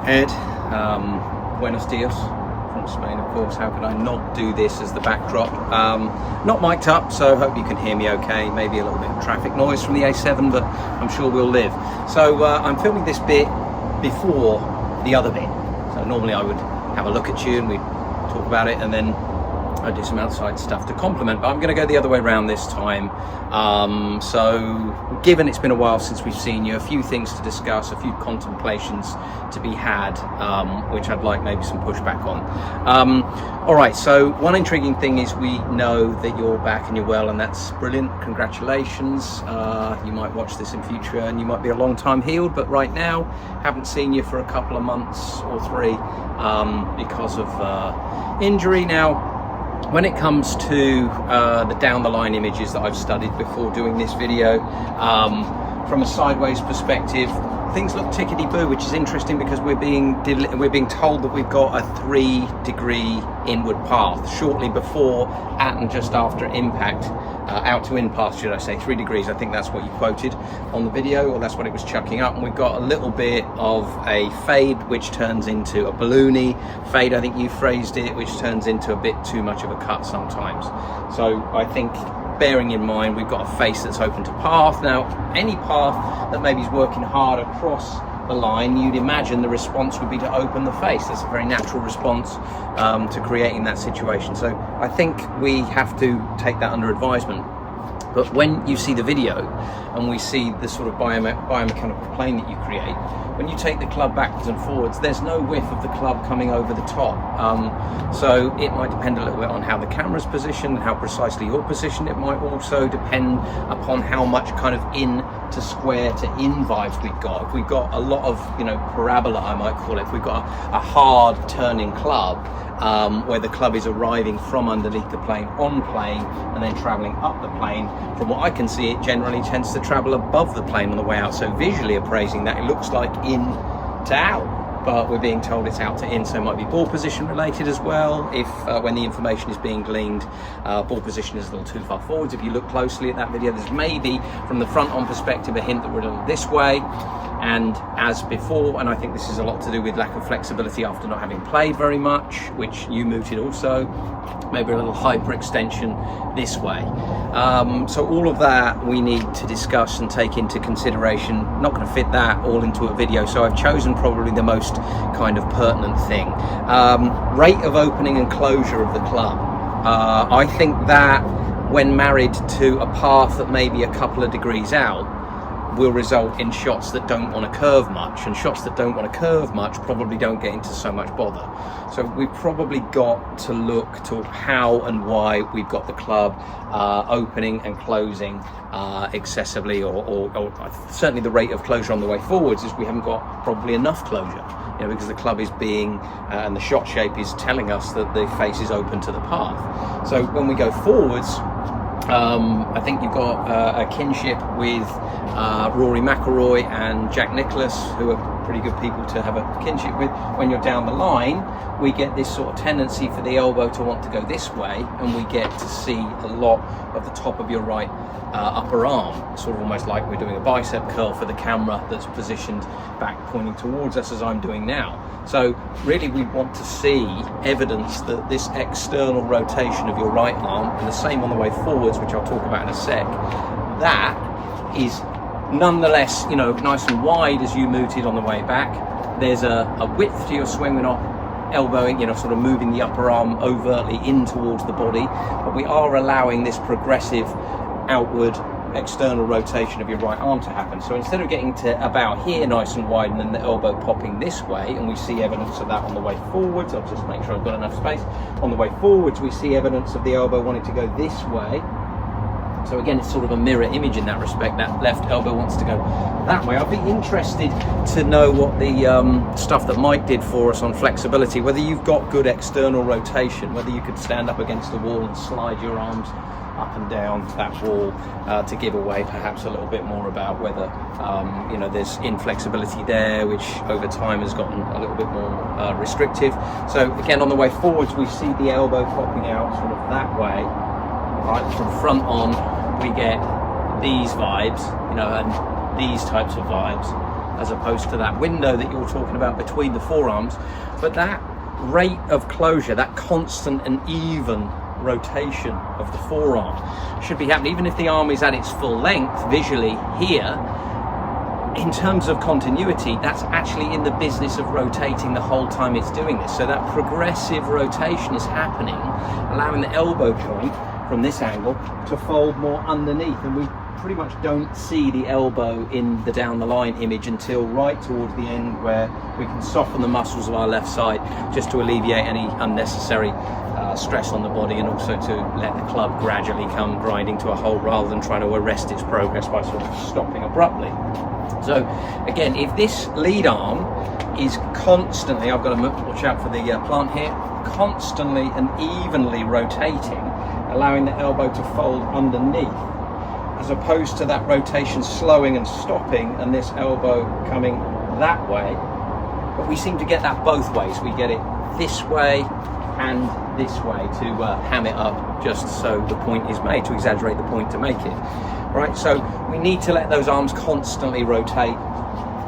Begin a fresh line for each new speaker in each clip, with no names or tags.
Ed, buenos dias from Spain, of course. How could I not do this as the backdrop? Not mic'd up, so hope you can hear me okay. Maybe a little bit of traffic noise from the A7, but I'm sure we'll live. So I'm filming this bit before the other bit. So normally I would have a look at you and we'd talk about it, and then I'd do some outside stuff to complement, but I'm going to go the other way around this time. So given it's been a while since we've seen you, a few things to discuss, a few contemplations to be had, which I'd like maybe some pushback on. All right, so one intriguing thing is we know that you're back and you're well, and that's brilliant. Congratulations. You might watch this in future and you might be a long time healed, but right now haven't seen you for a couple of months or three because of injury. Now, when it comes to the down the line images that I've studied before doing this video, from a sideways perspective, things look tickety-boo, which is interesting because we're being told that we've got a 3-degree inward path shortly before, at and just after impact, out to in path, should I say, 3 degrees. I think that's what you quoted on the video, or that's what it was chucking up. And we've got a little bit of a fade, which turns into a balloony fade, I think you phrased it, which turns into a bit too much of a cut sometimes. So I think, bearing in mind we've got a face that's open to path. Now, any path that maybe is working hard across the line, you'd imagine the response would be to open the face. That's a very natural response to creating that situation. So I think we have to take that under advisement. But when you see the video and we see the sort of biomechanical plane that you create, when you take the club backwards and forwards, there's no whiff of the club coming over the top. So it might depend a little bit on how the camera's positioned, how precisely you're positioned. It might also depend upon how much kind of in to square to in vibes we've got. If we've got a lot of, parabola, I might call it, if we've got a hard turning club, where the club is arriving from underneath the plane on plane and then traveling up the plane, from what I can see, it generally tends to travel above the plane on the way out. So visually appraising that, it looks like in to out, but we're being told it's out to in, so it might be ball position related as well. If when the information is being gleaned, ball position is a little too far forwards. If you look closely at that video, there's maybe from the front on perspective a hint that we're a little this way. And as before, and I think this is a lot to do with lack of flexibility after not having played very much, which you mooted also, maybe a little hyperextension this way. So all of that we need to discuss and take into consideration. Not going to fit that all into a video, so I've chosen probably the most kind of pertinent thing. Rate of opening and closure of the club. I think that when married to a path that may be a couple of degrees out, will result in shots that don't want to curve much, and shots that don't want to curve much probably don't get into so much bother. So we've probably got to look to how and why we've got the club opening and closing excessively, or certainly the rate of closure on the way forwards is we haven't got probably enough closure, because the club is being and the shot shape is telling us that the face is open to the path. So when we go forwards, I think you've got a kinship with Rory McIlroy and Jack Nicklaus, who are pretty good people to have a kinship with. When you're down the line, we get this sort of tendency for the elbow to want to go this way, and we get to see a lot of the top of your right upper arm, sort of almost like we're doing a bicep curl for the camera that's positioned back pointing towards us as I'm doing now. So really we want to see evidence that this external rotation of your right arm, and the same on the way forwards, which I'll talk about in a sec, that is nonetheless, nice and wide as you mooted on the way back. There's a width to your swing. We're not elbowing, sort of moving the upper arm overtly in towards the body, but we are allowing this progressive outward external rotation of your right arm to happen. So instead of getting to about here nice and wide and then the elbow popping this way, and we see evidence of that on the way forwards, I'll just make sure I've got enough space. On the way forwards we see evidence of the elbow wanting to go this way. So again, it's sort of a mirror image in that respect. That left elbow wants to go that way. I'd be interested to know what the stuff that Mike did for us on flexibility, whether you've got good external rotation, whether you could stand up against the wall and slide your arms up and down that wall to give away perhaps a little bit more about whether there's inflexibility there, which over time has gotten a little bit more restrictive. So again, on the way forwards we see the elbow popping out sort of that way, right from front on. We get these vibes, and these types of vibes. as opposed to that window that you're talking about between the forearms. But that rate of closure, that constant and even rotation of the forearm should be happening, even if the arm is at its full length visually here. In terms of continuity, that's actually in the business of rotating the whole time it's doing this. So that progressive rotation is happening, allowing the elbow joint from this angle to fold more underneath. And we pretty much don't see the elbow in the down the line image until right towards the end, where we can soften the muscles of our left side just to alleviate any unnecessary stress on the body, and also to let the club gradually come grinding to a halt rather than trying to arrest its progress by sort of stopping abruptly. So again, if this lead arm is constantly, I've got to watch out for the plant here, constantly and evenly rotating, allowing the elbow to fold underneath, as opposed to that rotation slowing and stopping and this elbow coming that way. But we seem to get that both ways. We get it this way and this way to ham it up, just so the point is made, to exaggerate the point to make it. Right, so we need to let those arms constantly rotate,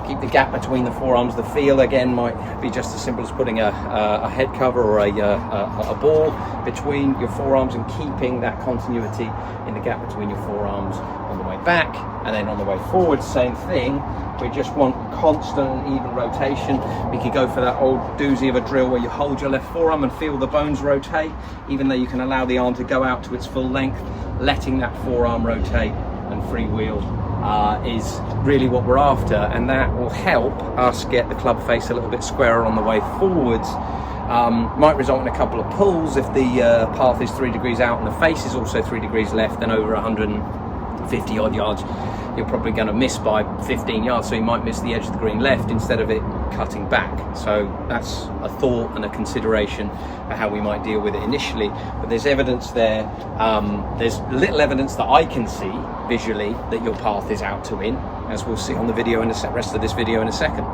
keep the gap between the forearms. The feel again might be just as simple as putting a head cover or a ball between your forearms and keeping that continuity in the gap between your forearms on the way back, and then on the way forward, same thing. We just want constant and even rotation. We could go for that old doozy of a drill where you hold your left forearm and feel the bones rotate, even though you can allow the arm to go out to its full length. Letting that forearm rotate and freewheel is really what we're after, and that will help us get the club face a little bit squarer on the way forwards. Might result in a couple of pulls if the path is 3 degrees out and the face is also 3 degrees left, then over 150 odd yards you're probably going to miss by 15 yards, so you might miss the edge of the green left instead of it cutting back. So that's a thought and a consideration for how we might deal with it initially. But there's evidence there, there's little evidence that I can see visually that your path is out to in, as we'll see on the video in the rest of this video in a second.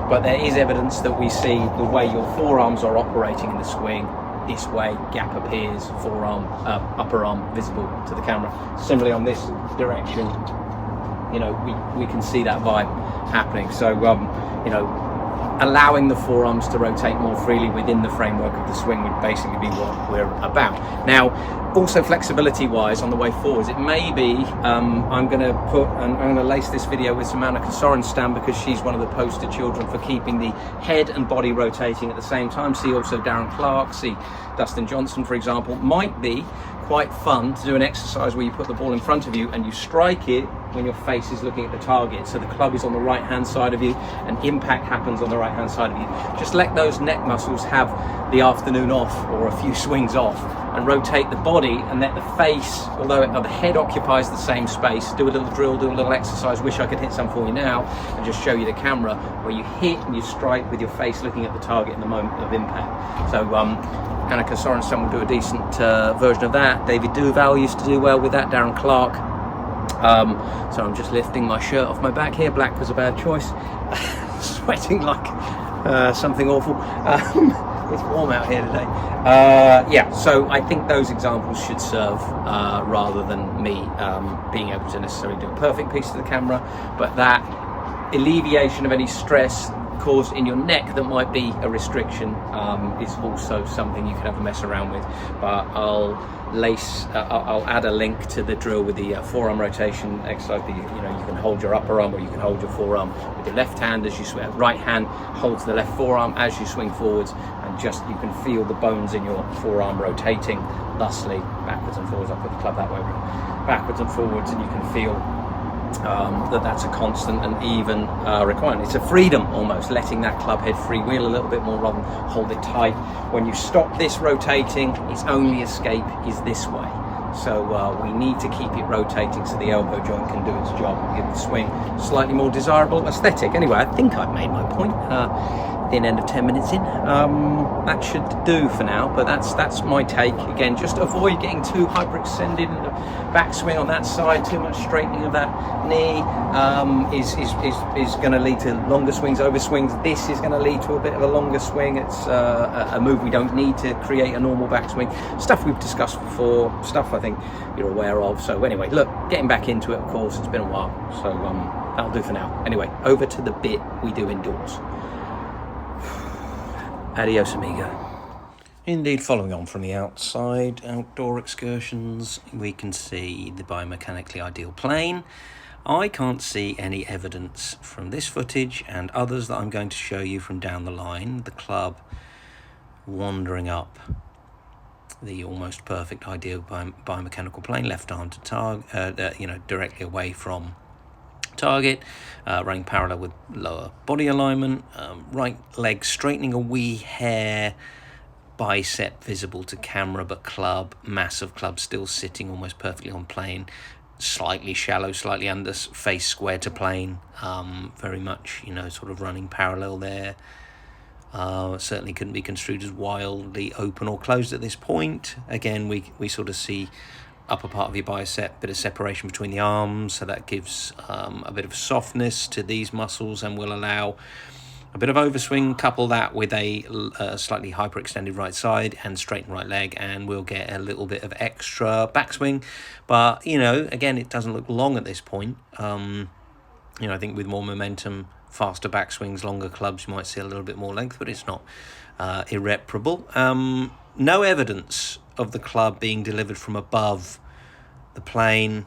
But there is evidence that we see the way your forearms are operating in the swing. This way, gap appears, forearm, upper arm visible to the camera. Similarly on this direction, you know, we can see that vibe happening. So, you know, allowing the forearms to rotate more freely within the framework of the swing would basically be what we're about. Now, also flexibility wise on the way forwards, it may be, I'm going to lace this video with some Annika Sorenstam, because she's one of the poster children for keeping the head and body rotating at the same time. See also Darren Clark, see Dustin Johnson, for example. Might be quite fun to do an exercise where you put the ball in front of you and you strike it when your face is looking at the target, so the club is on the right hand side of you and impact happens on the right hand side of you. Just let those neck muscles have the afternoon off, or a few swings off, and rotate the body, and let the face, although the head occupies the same space. Do a little drill, do a little exercise. Wish I could hit some for you now and just show you the camera, where you hit and you strike with your face looking at the target in the moment of impact. So Annika Sorenstam will do a decent version of that. David Duval used to do well with that, Darren Clark. So I'm just lifting my shirt off my back here. Black was a bad choice. Sweating like something awful. It's warm out here today. Yeah, so I think those examples should serve rather than me being able to necessarily do a perfect piece to the camera, but that alleviation of any stress caused in your neck that might be a restriction is also something you can have a mess around with. But I'll add a link to the drill with the forearm rotation exercise. You can hold your upper arm, or you can hold your forearm with your left hand as you swing. Right hand holds the left forearm as you swing forwards, and just you can feel the bones in your forearm rotating thusly backwards and forwards. I'll put the club that way, backwards and forwards, and you can feel that's a constant and even requirement. It's a freedom almost, letting that club head freewheel a little bit more rather than hold it tight. When you stop this rotating, its only escape is this way. So we need to keep it rotating so the elbow joint can do its job and give the swing slightly more desirable aesthetic. Anyway, I think I've made my point. Thin end of 10 minutes in. That should do for now, but that's my take. Again, just avoid getting too hyperextended in the backswing on that side. Too much straightening of that knee is going to lead to longer swings, over swings. This is going to lead to a bit of a longer swing. It's a move we don't need to create a normal backswing. Stuff we've discussed before, stuff I think you're aware of. So anyway, look, getting back into it, of course, it's been a while. So that'll do for now. Anyway, over to the bit we do indoors. Adios, amigo. Indeed, following on from the outside outdoor excursions, we can see the biomechanically ideal plane. I can't see any evidence from this footage and others that I'm going to show you from down the line. The club wandering up the almost perfect ideal biomechanical plane, left arm to target, directly away from target, running parallel with lower body alignment, right leg straightening a wee hair, bicep visible to camera, but club, massive club still sitting almost perfectly on plane, slightly shallow, slightly under, face square to plane, very much, sort of running parallel there. Certainly couldn't be construed as wildly open or closed at this point. Again, we sort of see upper part of your bicep, bit of separation between the arms, so that gives a bit of softness to these muscles and will allow a bit of overswing. Couple that with a slightly hyperextended right side and straighten right leg, and we'll get a little bit of extra backswing. But again, it doesn't look long at this point. I think with more momentum, faster backswings, longer clubs, you might see a little bit more length, but it's not irreparable. No evidence of the club being delivered from above the plane,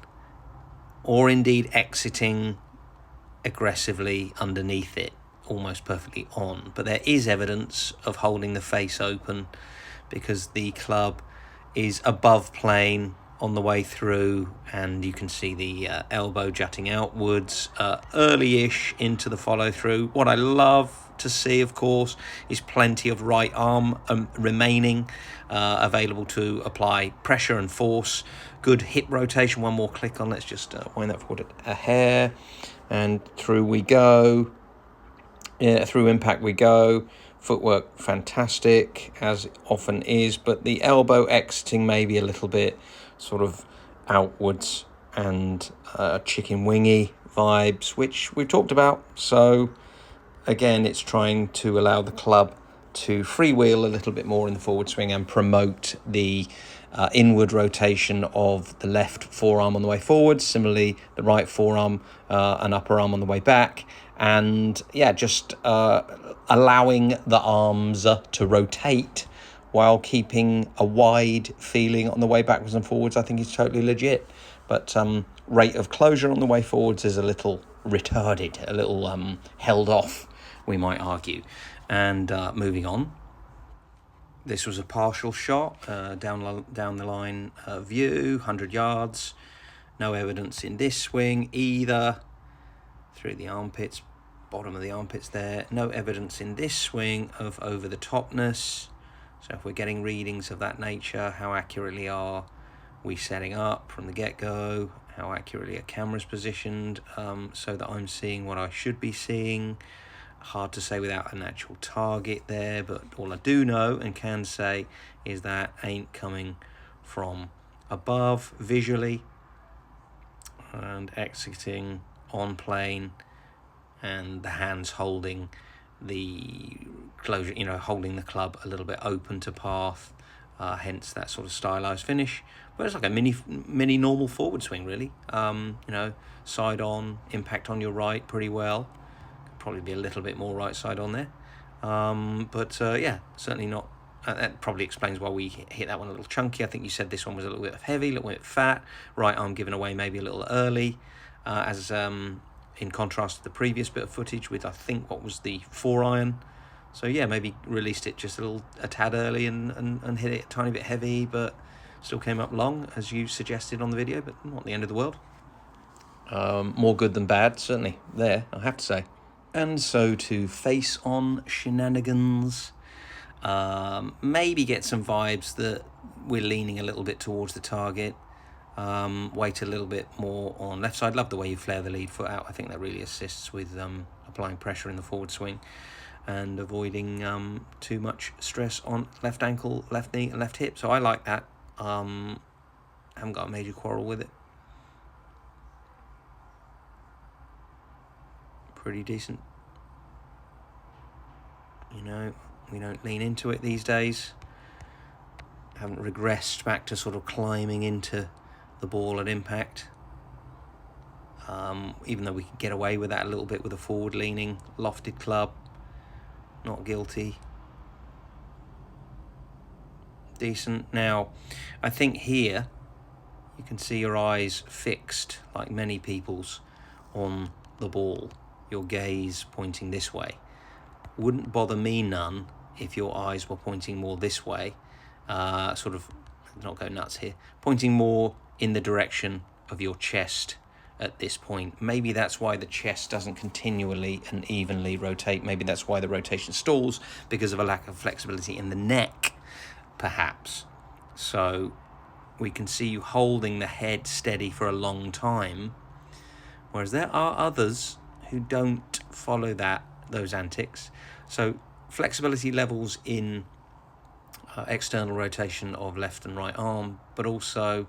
or indeed exiting aggressively underneath it, almost perfectly on. But there is evidence of holding the face open, because the club is above plane on the way through, and you can see the elbow jutting outwards early-ish into the follow-through. What I love to see, of course, is plenty of right arm remaining available to apply pressure and force. Good hip rotation. One more click on. Let's just wind that forward a hair, and through we go. Through impact we go. Footwork fantastic, as it often is, but the elbow exiting maybe a little bit sort of outwards and chicken wingy vibes, which we've talked about. So again, it's trying to allow the club to freewheel a little bit more in the forward swing and promote the inward rotation of the left forearm on the way forward. Similarly, the right forearm and upper arm on the way back. And just allowing the arms to rotate while keeping a wide feeling on the way backwards and forwards, I think is totally legit. But rate of closure on the way forwards is a little retarded, a little held off, we might argue. And moving on, this was a partial shot, down the line view, 100 yards. No evidence in this swing either. Through the armpits, bottom of the armpits there. No evidence in this swing of over the topness. So if we're getting readings of that nature, how accurately are we setting up from the get-go? How accurately are cameras positioned so that I'm seeing what I should be seeing? Hard to say without an actual target there, but all I do know and can say is that ain't coming from above visually, and exiting on plane, and the hands holding the closure, holding the club a little bit open to path, hence that sort of stylized finish. But it's like a mini normal forward swing, really. Side on, impact on your right pretty well. Could probably be a little bit more right side on there. Certainly not. That probably explains why we hit that one a little chunky. I think you said this one was a little bit heavy, a little bit fat. Right arm given away maybe a little early, as in contrast to the previous bit of footage with, I think, what was the 4-iron. So maybe released it just a tad early and hit it a tiny bit heavy, but still came up long, as you suggested on the video, but not the end of the world. More good than bad, certainly, there, I have to say. And so to face on shenanigans, maybe get some vibes that we're leaning a little bit towards the target. Weight a little bit more on left side. Love the way you flare the lead foot out. I think that really assists with applying pressure in the forward swing and avoiding too much stress on left ankle, left knee and left hip. So I like that. Haven't got a major quarrel with it. Pretty decent. We don't lean into it these days. Haven't regressed back to sort of climbing into the ball at impact. even though we could get away with that a little bit with a forward-leaning, lofted club. Not guilty. Decent. Now, I think here you can see your eyes fixed, like many people's, on the ball. Your gaze pointing this way. Wouldn't bother me none if your eyes were pointing more this way. Sort of, not go nuts here, pointing more in the direction of your chest at this point. Maybe that's why the chest doesn't continually and evenly rotate. Maybe that's why the rotation stalls, because of a lack of flexibility in the neck, perhaps. So we can see you holding the head steady for a long time, whereas there are others who don't follow those antics. So flexibility levels in external rotation of left and right arm, but also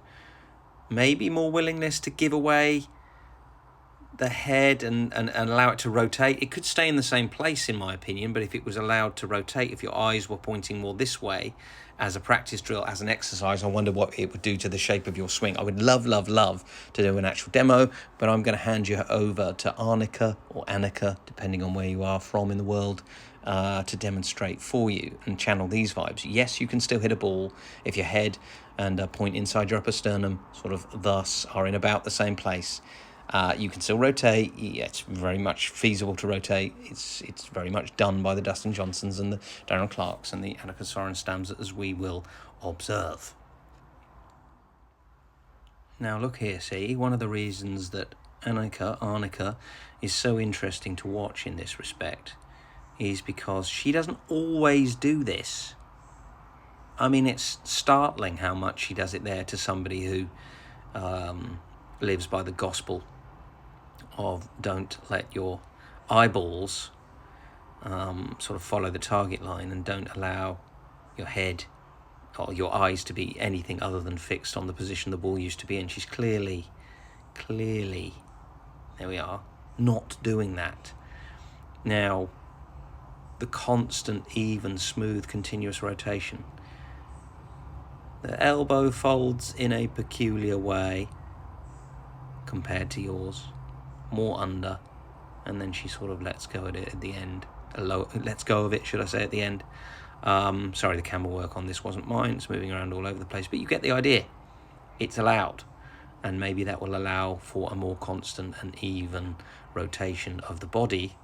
maybe more willingness to give away the head and allow it to rotate. It could stay in the same place, in my opinion, but if it was allowed to rotate, if your eyes were pointing more this way as a practice drill, as an exercise, I wonder what it would do to the shape of your swing. I would love to do an actual demo, but I'm going to hand you over to Arnika or Annika, depending on where you are from in the world, to demonstrate for you and channel these vibes. Yes, you can still hit a ball if your head and point inside your upper sternum sort of thus are in about the same place. You can still rotate. Yeah, it's very much feasible to rotate. It's very much done by the Dustin Johnsons and the Darren Clarks and the Annika Sorenstam's, as we will observe. Now look here, see, one of the reasons that Arnika is so interesting to watch in this respect is because she doesn't always do this. I mean, it's startling how much she does it there to somebody who lives by the gospel of don't let your eyeballs sort of follow the target line, and don't allow your head or your eyes to be anything other than fixed on the position the ball used to be in. She's clearly, there we are, not doing that. Now, the constant, even, smooth, continuous rotation. The elbow folds in a peculiar way compared to yours, more under, and then she sort of lets go of it at the end. Lets go of it, should I say, at the end. Sorry, the camera work on this wasn't mine. It's moving around all over the place, but you get the idea. It's allowed, and maybe that will allow for a more constant and even rotation of the body,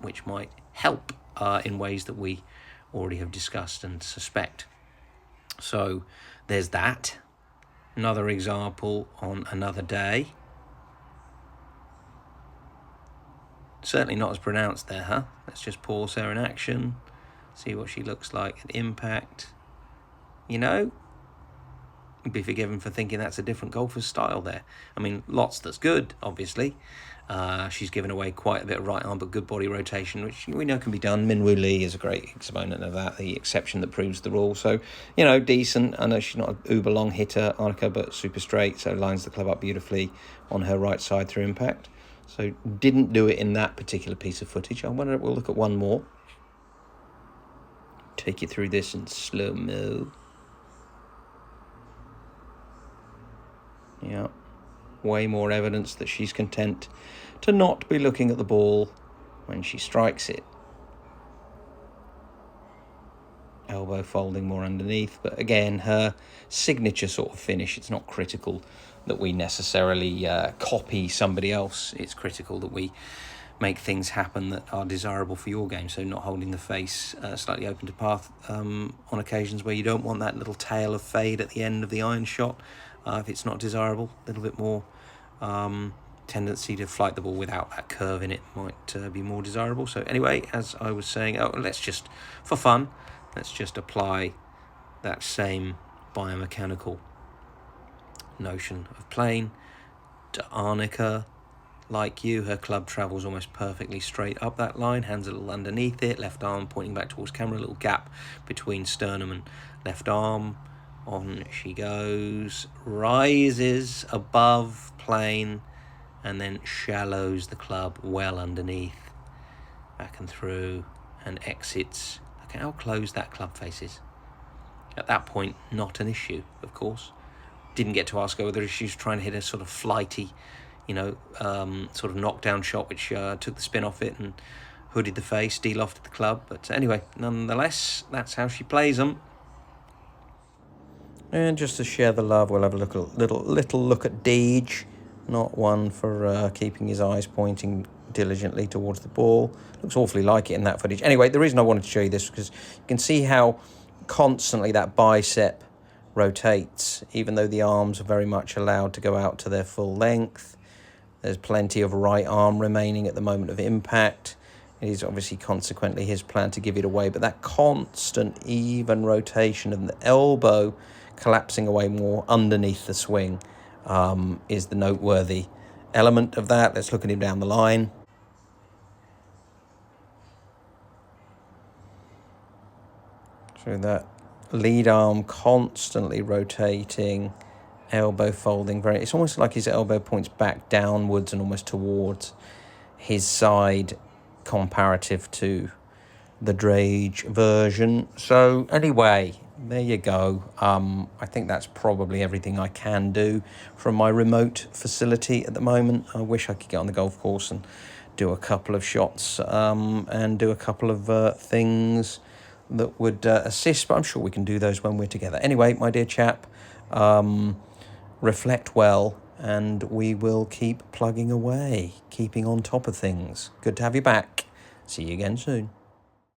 which might help in ways that we already have discussed and suspect. So there's that. Another example on another day. Certainly not as pronounced there, huh? Let's just pause her in action, see what she looks like at impact. You know, you'd be forgiven for thinking that's a different golfer's style there. I mean, lots that's good, obviously. She's given away quite a bit of right arm, but good body rotation, which we know can be done. Min Woo Lee is a great exponent of that, the exception that proves the rule. So, you know, decent. I know she's not an uber long hitter, Arnika, but super straight, so lines the club up beautifully on her right side through impact. So didn't do it in that particular piece of footage. I wonder if we'll look at one more. Take you through this in slow-mo. Yeah. Way more evidence that she's content to not be looking at the ball when she strikes it. Elbow folding more underneath, but again, her signature sort of finish. It's not critical that we necessarily copy somebody else. It's critical that we make things happen that are desirable for your game. So not holding the face slightly open to path on occasions where you don't want that little tail of fade at the end of the iron shot. If it's not desirable, a little bit more tendency to flight the ball without that curve in it might be more desirable. So anyway, as I was saying, let's just, for fun, let's just apply that same biomechanical notion of playing to Arnika. Like you, her club travels almost perfectly straight up that line, hands a little underneath it, left arm pointing back towards camera, a little gap between sternum and left arm. On she goes, rises above plane, and then shallows the club well underneath, back and through, and exits. Look at how close that club face is. At that point, not an issue, of course. Didn't get to ask her whether she was trying to hit a sort of flighty, sort of knockdown shot, which took the spin off it and hooded the face, de-lofted the club. But anyway, nonetheless, that's how she plays them. And just to share the love, we'll have a little look at Drage. Not one for keeping his eyes pointing diligently towards the ball. Looks awfully like it in that footage. Anyway, the reason I wanted to show you this is because you can see how constantly that bicep rotates, even though the arms are very much allowed to go out to their full length. There's plenty of right arm remaining at the moment of impact. It is obviously consequently his plan to give it away, but that constant even rotation of the elbow collapsing away more underneath the swing is the noteworthy element of that. Let's look at him down the line. So that lead arm constantly rotating, elbow folding it's almost like his elbow points back downwards and almost towards his side comparative to the Drage version. So anyway, there you go. I think that's probably everything I can do from my remote facility at the moment. I wish I could get on the golf course and do a couple of shots and do a couple of things that would assist, but I'm sure we can do those when we're together. Anyway, my dear chap, reflect well, and we will keep plugging away, keeping on top of things. Good to have you back. See you again soon.